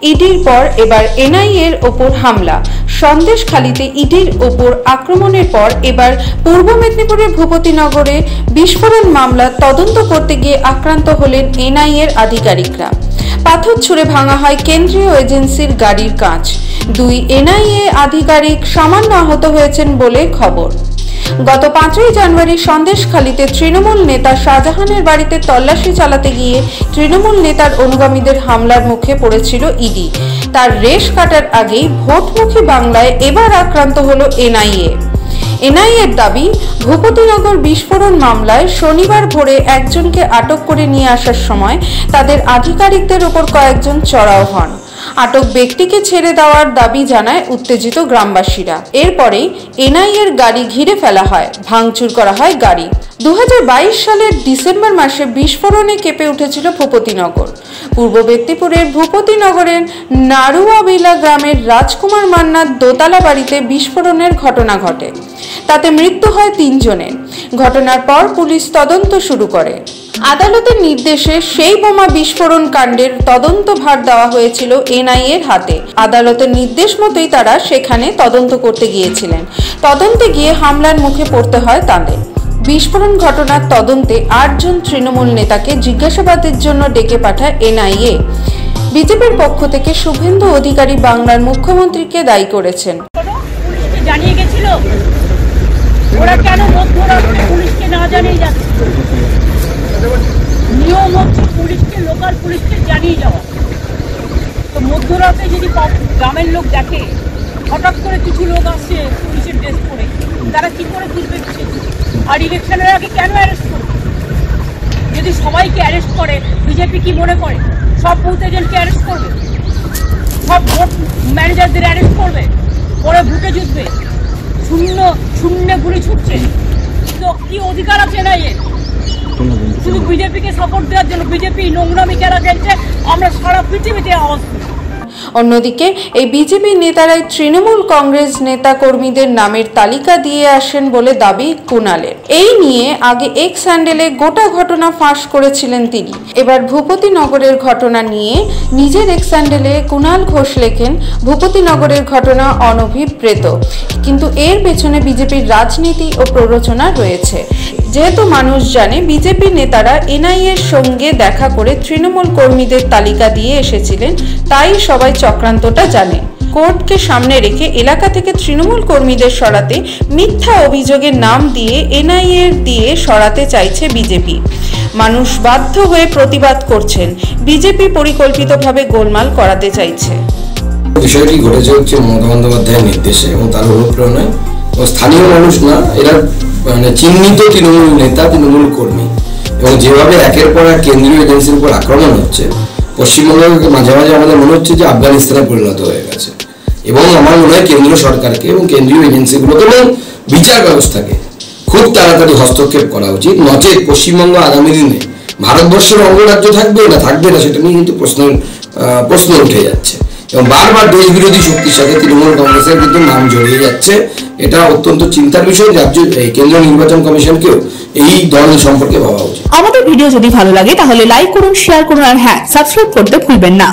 ইডির পর এবার এনআইএর ওপর হামলা। সন্দেশখালীতে ইডির ওপর আক্রমণের পর এবার পূর্ব মেদিনীপুরের ভূপতিনগরে বিস্ফোরণ মামলা তদন্ত করতে গিয়ে আক্রান্ত হলেন এনআইএর আধিকারিকরা। পাথর ছুঁড়ে ভাঙা হয় কেন্দ্রীয় এজেন্সির গাড়ির কাঁচ। দুই এনআইএ আধিকারিক সামান্য আহত হয়েছেন বলে খবর। গত 5ই জানুয়ারি সন্দেশখালীতে তৃণমূল নেতা শাহজাহানের বাড়িতে তল্লাশি চালাতে গিয়ে তৃণমূল নেতার অনুগামীদের হামলার মুখে পড়েছিল ইডি। তার রেশ কাটার আগেই ভোটমুখী বাংলায় এবার আক্রান্ত হলো এনআইএ। এনআইএর দাবি, ভূপতিনগর বিস্ফোরণ মামলায় শনিবার ভোরে একজনকে আটক করে নিয়ে আসার সময় তাদের আধিকারিকদের ওপর কয়েকজন চড়াও হন। আটক ব্যক্তিকে ছেড়ে দেওয়ার দাবি জানায় উত্তেজিত গ্রামবাসীরা। এরপরেই এনআইএর গাড়ি ঘিরে ফেলা হয়, ভাঙচুর করা হয় গাড়ি। 2022 সালের ডিসেম্বর মাসে বিস্ফোরণে কেঁপে উঠেছিল ভূপতিনগর। পূর্ব মেদিনীপুরের ভূপতিনগরের নারুয়াবিলা গ্রামের রাজকুমার মান্নার দোতলা বাড়িতে বিস্ফোরণের ঘটনা ঘটে। তাতে মৃত্যু হয় 3 জনের। ঘটনার পর পুলিশ তদন্ত শুরু করে। আদালতের নির্দেশে সেই বোমা বিস্ফোরণ কাণ্ডের তদন্ত ভার দেওয়া হয়েছিল এনআইএর হাতে। আদালতের নির্দেশ মতোই তারা সেখানে তদন্ত করতে গিয়েছিলেন। তদন্তে গিয়ে হামলার মুখে পড়তে হয় তাদের। বিস্ফোরণ ঘটনার তদন্তে 8 জন তৃণমূল নেতাকে জিজ্ঞাসাবাদের জন্য ডেকে পাঠায় এনআইএ। বিজেপির পক্ষ থেকে শুভেন্দু অধিকারী বাংলার মুখ্যমন্ত্রীকে দায়ী করেছেন। জানিয়ে গেছিল ওরা কেন মধ্যরাত্রে পুলিশকে না জানিয়ে যাচ্ছে? নিয়ম হচ্ছে পুলিশকে, লোকাল পুলিশকে জানিয়ে যাওয়া। তো মধ্যরাতে যদি গ্রামের লোক দেখে হঠাৎ করে কিছু লোক আসছে পুলিশের ড্রেস পরে, তারা কি করে বুঝবে? আর ইলেকশনের আগে কেন অ্যারেস্ট করবে? যদি সবাইকে অ্যারেস্ট করে, বিজেপি কি মনে করে সব বুথ এজেন্টকে অ্যারেস্ট করবে? সব ভোট ম্যানেজারদের অ্যারেস্ট করবে? পরে ভোটে জিতবে? শূন্য গুলি ছুটছে। তো কি অধিকার আছে না এর? শুধু বিজেপিকে সাপোর্ট দেওয়ার জন্য বিজেপি নোংরামি খেলা খেলছে, আমরা সারা পৃথিবীতে আওয়াজ। অন্যদিকে এই বিজেপি নেতারাই তৃণমূল কংগ্রেস নেতা কর্মীদের নামের তালিকা দিয়ে আসেন বলে দাবি কুণালের। এই নিয়ে আগে এক্স হ্যান্ডেলে গোটা ঘটনা ফাঁস করেছিলেন তিনি। এবার ভূপতিনগরের ঘটনা নিয়ে নিজের এক্স হ্যান্ডেলে কুণাল ঘোষ লেখেন, ভূপতিনগরের ঘটনা অনভিপ্রেত, কিন্তু এর পেছনে বিজেপির রাজনীতি ও প্ররোচনা রয়েছে। যেহেতু মানুষ জানে বিজেপি নেতারা এনআইএর সঙ্গে দেখা করে তৃণমূল কর্মীদের তালিকা দিয়ে এসেছিলেন, তাই সবাই চক্রান্তটা জানে। কোর্টকে সামনে রেখে এলাকা থেকে তৃণমূল কর্মীদের সরাতে মিথ্যা অভিযোগের নাম দিয়ে এনআইএ দিয়ে সরাতে চাইছে বিজেপি। মানুষ বাধ্য হয়ে প্রতিবাদ করছেন। বিজেপি পরিকল্পিতভাবে গোলমাল করাতে চাইছে। বিষয়টি ঘটেছে হচ্ছে মমতা বন্দ্যোপাধ্যায়ের নির্দেশে এবং তার অনুপ্রেরণায়। স্থানীয় মানুষ না, এরা চিহ্নিত তৃণমূল নেতা, তৃণমূল কর্মী, এবং যেভাবে একের পর এক কেন্দ্রীয় এজেন্সির উপর আক্রমণ হচ্ছে, পশ্চিমবঙ্গকে মাঝে মাঝে আমাদের মনে হচ্ছে যে আফগানিস্তানে পরিণত হয়ে গেছে। এবং আমার মনে হয় কেন্দ্রীয় সরকারকে এবং কেন্দ্রীয় এজেন্সিগুলোকে এবং বিচার ব্যবস্থাকে খুব তাড়াতাড়ি হস্তক্ষেপ করা উচিত। নচেত পশ্চিমবঙ্গ আগামী দিনে ভারতবর্ষের অঙ্গরাজ্য থাকবে না থাকবে না সেটা নিয়ে কিন্তু প্রশ্ন উঠে যাচ্ছে। এবং বারবার দেশ বিরোধী শক্তির সাথে তৃণমূল কংগ্রেসের কিন্তু নাম জড়িয়ে যাচ্ছে। এটা অত্যন্ত চিন্তার বিষয়। কেন্দ্রীয় নির্বাচন কমিশনকেও এই দল সম্পর্কে ভাবা উচিত। আমাদের ভিডিও যদি ভালো লাগে তাহলে লাইক করুন, শেয়ার করুন আর হ্যাঁ, সাবস্ক্রাইব করতে ভুলবেন না।